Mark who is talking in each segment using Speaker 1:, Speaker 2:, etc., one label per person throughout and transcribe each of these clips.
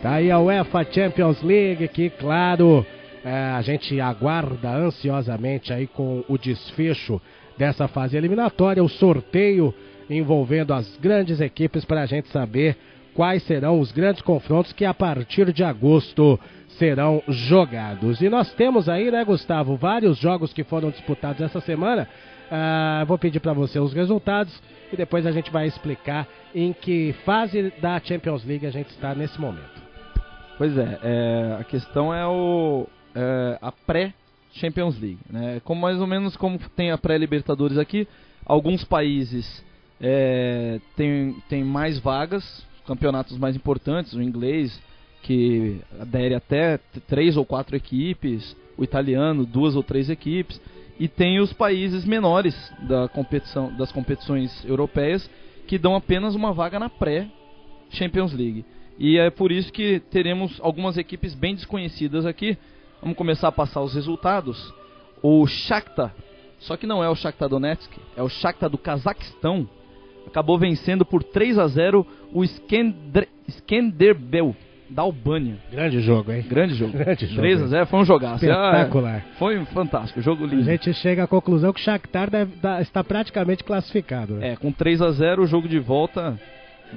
Speaker 1: Tá aí a UEFA Champions League, que claro, a gente aguarda ansiosamente aí com o desfecho dessa fase eliminatória, o sorteio envolvendo as grandes equipes para a gente saber quais serão os grandes confrontos que a partir de agosto serão jogados. E nós temos aí, né, Gustavo, vários jogos que foram disputados essa semana. Vou pedir para você os resultados e depois a gente vai explicar em que fase da Champions League a gente está nesse momento.
Speaker 2: Pois é, a questão é a pré-Champions League, né? Mais ou menos como tem a pré-Libertadores aqui, alguns países tem mais vagas, campeonatos mais importantes, o inglês, que adere até 3 ou 4 equipes, o italiano, 2 ou 3 equipes, e tem os países menores das competições europeias, que dão apenas uma vaga na pré-Champions League. E é por isso que teremos algumas equipes bem desconhecidas aqui. Vamos começar a passar os resultados. O Shakhtar, só que não é o Shakhtar Donetsk, é o Shakhtar do Cazaquistão, acabou vencendo por 3-0 o Skanderbeu da Albânia.
Speaker 1: Grande jogo, hein?
Speaker 2: Grande jogo.
Speaker 1: 3-0,
Speaker 2: foi um jogaço.
Speaker 1: Espetacular.
Speaker 2: Foi fantástico, jogo lindo.
Speaker 1: A gente chega à conclusão que o Shakhtar está praticamente classificado. Né?
Speaker 2: Com 3-0 o jogo de volta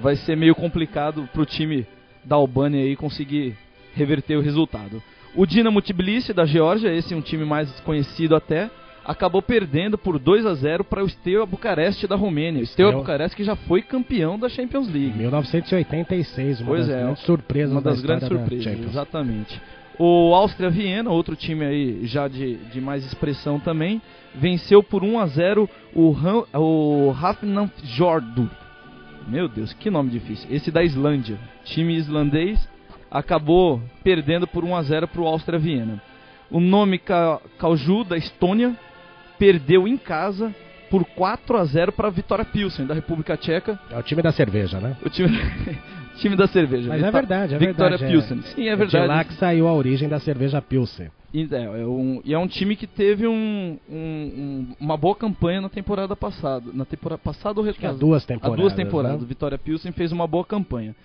Speaker 2: vai ser meio complicado para o time da Albânia aí conseguir reverter o resultado. O Dinamo Tbilisi da Geórgia, esse é um time mais desconhecido até, acabou perdendo por 2-0 para o Steaua Bucareste da Romênia. O Steaua Bucareste que já foi campeão da Champions League.
Speaker 1: 1986, uma das grandes surpresas.
Speaker 2: Uma das grandes surpresas, exatamente. O Áustria Viena, outro time aí já de mais expressão também, venceu por 1-0 o Hafnarfjordur. Meu Deus, que nome difícil. Esse da Islândia, time islandês, acabou perdendo por 1-0 para o Áustria Viena. O Nome Kalju da Estônia perdeu em casa por 4-0 para a Vitória Pilsen da República Tcheca.
Speaker 1: É o time da cerveja, né?
Speaker 2: O time da cerveja.
Speaker 1: Mas é verdade.
Speaker 2: Vitória Pilsen. Sim, é verdade.
Speaker 1: É de lá que saiu a origem da cerveja Pilsen.
Speaker 2: E é um time que teve uma boa campanha na temporada passada. Na temporada passada ou retrasada?
Speaker 1: Há 2 temporadas.
Speaker 2: Há 2 temporadas. Né? O Vitória Pilsen fez uma boa campanha.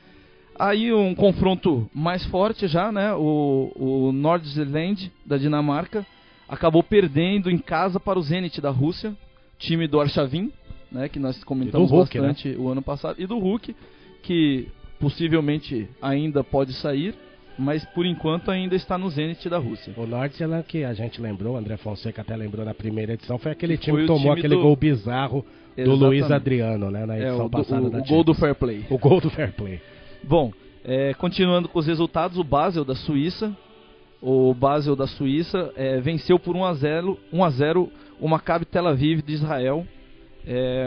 Speaker 2: Aí um confronto mais forte já, né? O Nordsjælland da Dinamarca acabou perdendo em casa para o Zenit da Rússia, time do Arshavin, né? Que nós comentamos
Speaker 1: Hulk,
Speaker 2: bastante, né? O ano passado, e do Hulk, que possivelmente ainda pode sair, mas por enquanto ainda está no Zenit da Rússia.
Speaker 1: O Nordsjælland, que a gente lembrou, o André Fonseca até lembrou na primeira edição, foi aquele time que tomou aquele gol bizarro do Luiz Adriano, né? Na edição passada da Champions.
Speaker 2: O gol do Fair Play.
Speaker 1: O gol do Fair Play.
Speaker 2: Bom, continuando com os resultados, o Basel da Suíça. O Basel da Suíça venceu por 1-0 o Maccabi Tel Aviv de Israel.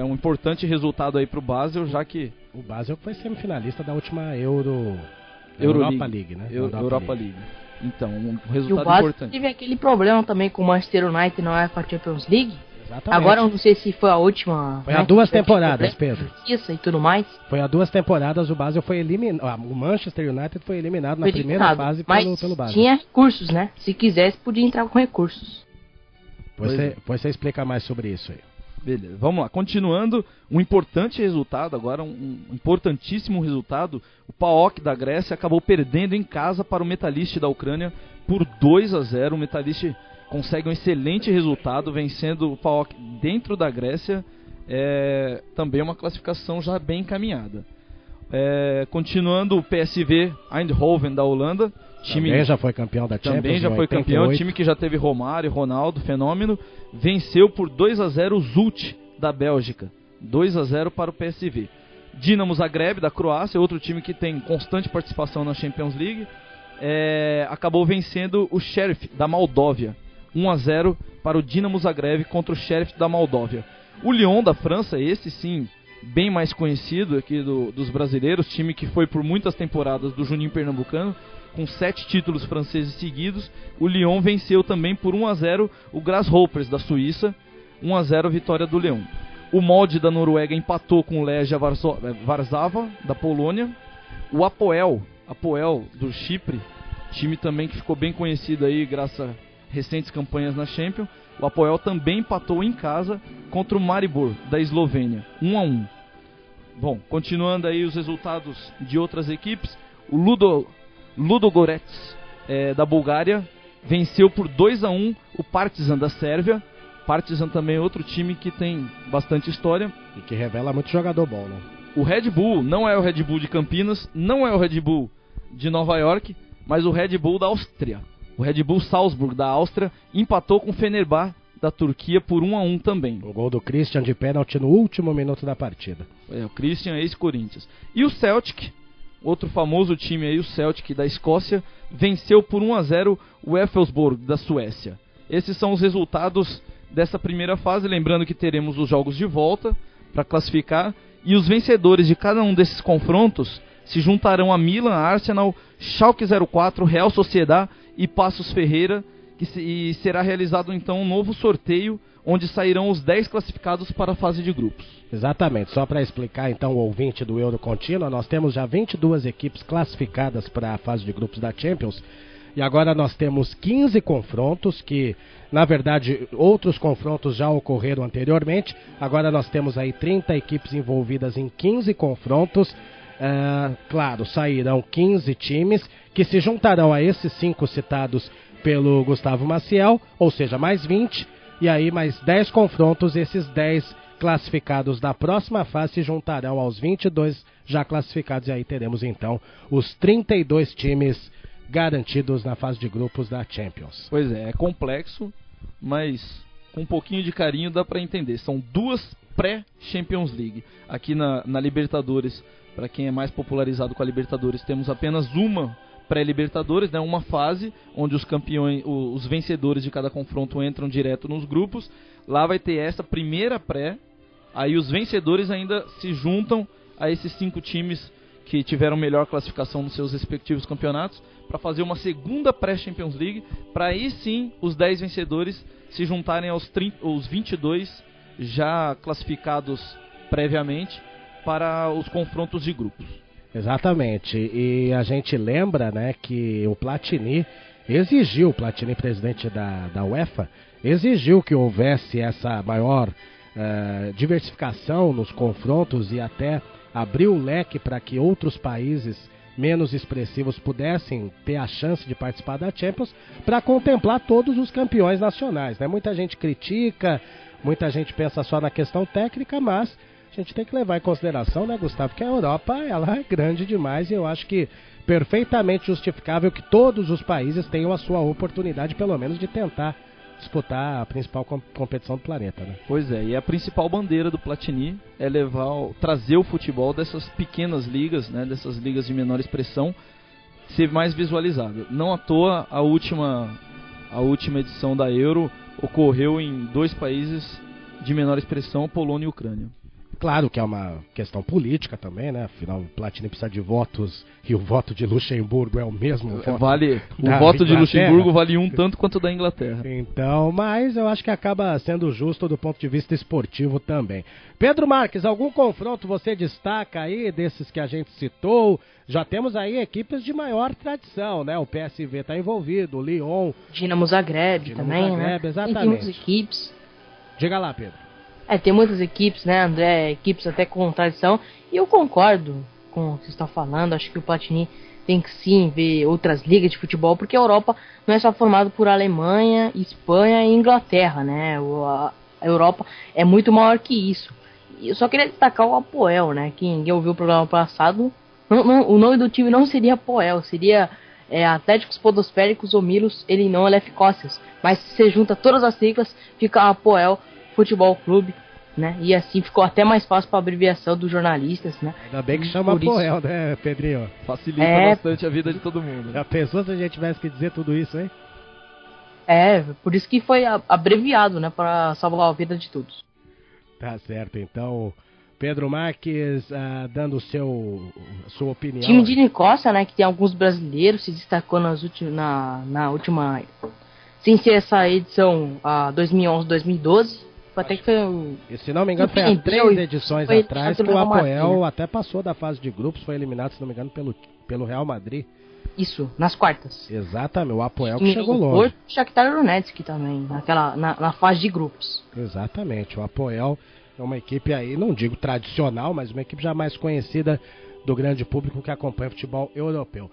Speaker 2: Um importante resultado aí para o Basel, já que...
Speaker 1: O Basel foi semifinalista da última Europa League, né?
Speaker 2: Europa League. Então, um resultado
Speaker 3: e o Basel
Speaker 2: importante.
Speaker 3: Teve aquele problema também com o Manchester United na UEFA Champions League.
Speaker 1: Exatamente.
Speaker 3: Agora eu não sei se foi a última.
Speaker 1: Foi há 2 temporadas, Pedro.
Speaker 3: Isso e tudo mais.
Speaker 1: Foi há 2 temporadas, o Basel foi eliminado. O Manchester United foi eliminado na primeira fase pelo Basel.
Speaker 3: Tinha recursos, né? Se quisesse, podia entrar com recursos.
Speaker 1: Você explica mais sobre isso aí.
Speaker 2: Beleza, vamos lá. Continuando, um importante resultado agora, um importantíssimo resultado. O PAOK da Grécia acabou perdendo em casa para o Metalist da Ucrânia por 2-0. O Metalist consegue um excelente resultado, vencendo o PAOK dentro da Grécia. Também uma classificação já bem encaminhada. Continuando, o PSV Eindhoven da Holanda.
Speaker 1: Também já foi campeão da Champions.
Speaker 2: Também já foi campeão, time que já teve Romário, Ronaldo, fenômeno. Venceu por 2-0 o Zult da Bélgica. 2-0 para o PSV. Dinamo Zagreb da Croácia, outro time que tem constante participação na Champions League. Acabou vencendo o Sheriff da Moldóvia. 1-0 para o Dinamo Zagreb contra o Sheriff da Moldóvia. O Lyon da França, esse sim, bem mais conhecido aqui dos brasileiros, time que foi por muitas temporadas do Juninho Pernambucano, com 7 títulos franceses seguidos. O Lyon venceu também por 1-0 o Grasshoppers da Suíça. 1-0 vitória do Lyon. O Molde da Noruega empatou com o Legia Warszawa da Polônia. O Apoel do Chipre, time também que ficou bem conhecido aí graças a recentes campanhas na Champions. O Apoel também empatou em casa contra o Maribor da Eslovênia, 1-1. Bom, continuando aí os resultados de outras equipes, o Ludogorets, da Bulgária, venceu por 2-1 o Partizan da Sérvia. Partizan também é outro time que tem bastante história.
Speaker 1: E que revela muito jogador bom, né?
Speaker 2: O Red Bull não é o Red Bull de Campinas, não é o Red Bull de Nova York, mas o Red Bull da Áustria. O Red Bull Salzburg da Áustria empatou com o Fenerbahçe da Turquia por 1-1 também.
Speaker 1: O gol do Christian de pênalti no último minuto da partida.
Speaker 2: O Christian, ex-Corinthians. E o Celtic, outro famoso time aí, o Celtic da Escócia, venceu por 1-0 o Elfsborg da Suécia. Esses são os resultados dessa primeira fase, lembrando que teremos os jogos de volta para classificar, e os vencedores de cada um desses confrontos se juntarão a Milan, Arsenal, Schalke 04, Real Sociedad e Passos Ferreira, e será realizado então um novo sorteio, onde sairão os 10 classificados para a fase de grupos.
Speaker 1: Exatamente, só para explicar então o ouvinte do Euro Contínua, nós temos já 22 equipes classificadas para a fase de grupos da Champions, e agora nós temos 15 confrontos, que na verdade outros confrontos já ocorreram anteriormente. Agora nós temos aí 30 equipes envolvidas em 15 confrontos. Claro, sairão 15 times que se juntarão a esses 5 citados pelo Gustavo Maciel, ou seja, mais 20, e aí mais 10 confrontos. Esses 10 classificados da próxima fase se juntarão aos 22 já classificados, e aí teremos então os 32 times garantidos na fase de grupos da Champions.
Speaker 2: Pois é complexo, mas com um pouquinho de carinho dá para entender. São 2 pré-Champions League. Aqui na Libertadores, para quem é mais popularizado com a Libertadores, temos apenas uma pré-Libertadores, né, uma fase onde os campeões, os vencedores de cada confronto entram direto nos grupos. Lá vai ter essa primeira pré, aí os vencedores ainda se juntam a esses 5 times que tiveram melhor classificação nos seus respectivos campeonatos, para fazer uma segunda pré-Champions League, para aí sim os 10 vencedores se juntarem aos 22 já classificados previamente para os confrontos de grupos.
Speaker 1: Exatamente, e a gente lembra, né, que o Platini, presidente da UEFA, exigiu que houvesse essa maior diversificação nos confrontos e até abriu o leque para que outros países menos expressivos pudessem ter a chance de participar da Champions, para contemplar todos os campeões nacionais, né? Muita gente critica, muita gente pensa só na questão técnica, mas a gente tem que levar em consideração, né, Gustavo, que a Europa ela é grande demais, e eu acho que perfeitamente justificável que todos os países tenham a sua oportunidade, pelo menos, de tentar disputar a principal competição do planeta, né?
Speaker 2: Pois é, e a principal bandeira do Platini é trazer o futebol dessas pequenas ligas, né, dessas ligas de menor expressão, ser mais visualizado. Não à toa a última edição da Euro ocorreu em 2 países de menor expressão, Polônia e Ucrânia.
Speaker 1: Claro que é uma questão política também, né? Afinal, o Platini precisa de votos e o voto de Luxemburgo é o mesmo voto.
Speaker 2: O voto de Luxemburgo vale tanto quanto da Inglaterra.
Speaker 1: Então, mas eu acho que acaba sendo justo do ponto de vista esportivo também. Pedro Marques, algum confronto você destaca aí desses que a gente citou? Já temos aí equipes de maior tradição, né? O PSV está envolvido, o Lyon.
Speaker 3: Dinamo Zagreb também,
Speaker 1: Zagreb,
Speaker 3: né?
Speaker 1: Exatamente.
Speaker 3: Tem muitas equipes.
Speaker 1: Diga lá, Pedro.
Speaker 3: Tem muitas equipes, né, André? Equipes até com tradição. E eu concordo com o que você está falando. Acho que o Platini tem que sim ver outras ligas de futebol, porque a Europa não é só formada por Alemanha, Espanha e Inglaterra, né? A Europa é muito maior que isso. E eu só queria destacar o Apoel, né? Quem ouviu o programa passado, o nome do time não seria Apoel, seria Atléticos Podosféricos Omilos Elinon Lefkosios. Mas se você junta todas as siglas, fica Apoel Futebol Clube, né? E assim ficou até mais fácil para a abreviação dos jornalistas, né?
Speaker 1: Ainda bem que chama Apoel, né, Pedrinho?
Speaker 2: Facilita bastante a vida de todo mundo.
Speaker 1: Já pensou se a gente tivesse que dizer tudo isso, hein?
Speaker 3: Por isso que foi abreviado, né? Para salvar a vida de todos.
Speaker 1: Tá certo, então, Pedro Marques dando sua opinião.
Speaker 3: Time de Nicosia, né? Que tem alguns brasileiros, se destacou na última, sem ser essa edição 2011-2012. Até que foi
Speaker 1: e se não me engano, foi há 3 edições atrás que o Apoel até passou da fase de grupos, foi eliminado, se não me engano, pelo Real Madrid.
Speaker 3: Isso, nas quartas.
Speaker 1: Exatamente, o Apoel que chegou longe.
Speaker 3: O Shakhtar Donetsk também, na fase de grupos.
Speaker 1: Exatamente, o Apoel é uma equipe aí, não digo tradicional, mas uma equipe já mais conhecida do grande público que acompanha futebol europeu.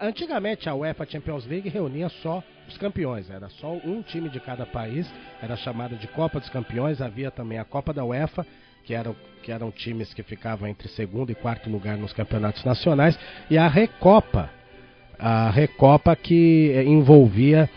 Speaker 1: Antigamente a UEFA Champions League reunia só os campeões, era só um time de cada país, era chamada de Copa dos Campeões. Havia também a Copa da UEFA, que eram times que ficavam entre segundo e quarto lugar nos campeonatos nacionais, e a Recopa que envolvia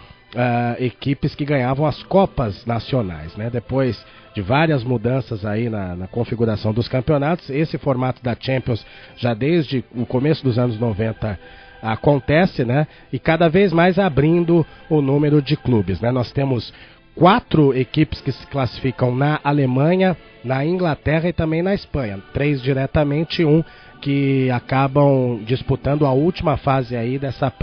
Speaker 1: equipes que ganhavam as Copas Nacionais, né? Depois de várias mudanças aí na configuração dos campeonatos, esse formato da Champions já desde o começo dos anos 90 acontece, né? E cada vez mais abrindo o número de clubes, né? Nós temos 4 equipes que se classificam na Alemanha, na Inglaterra e também na Espanha. 3 diretamente, 1 que acabam disputando a última fase aí dessa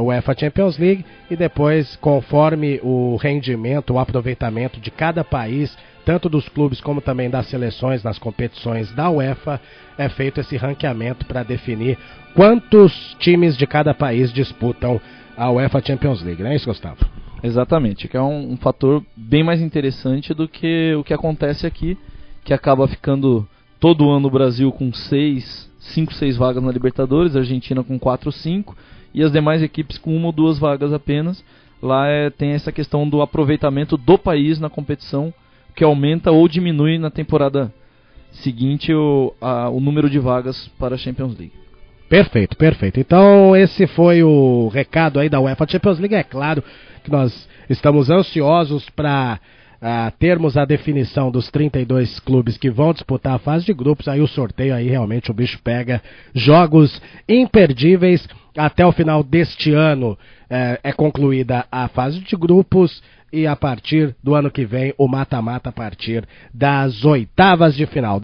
Speaker 1: UEFA Champions League, e depois, conforme o rendimento, o aproveitamento de cada país, tanto dos clubes como também das seleções nas competições da UEFA, é feito esse ranqueamento para definir quantos times de cada país disputam a UEFA Champions League, não é isso, Gustavo?
Speaker 2: Exatamente, que é um fator bem mais interessante do que o que acontece aqui, que acaba ficando todo ano o Brasil com 5, 6 vagas na Libertadores, a Argentina com 4, 5, e as demais equipes com 1 ou 2 vagas apenas. Lá tem essa questão do aproveitamento do país na competição, que aumenta ou diminui na temporada seguinte o número de vagas para a Champions League.
Speaker 1: Perfeito, perfeito. Então esse foi o recado aí da UEFA Champions League. É claro que nós estamos ansiosos para termos a definição dos 32 clubes que vão disputar a fase de grupos. Aí o sorteio, aí realmente o bicho pega. Jogos imperdíveis. Até o final deste ano é concluída a fase de grupos, e a partir do ano que vem o mata-mata a partir das oitavas de final.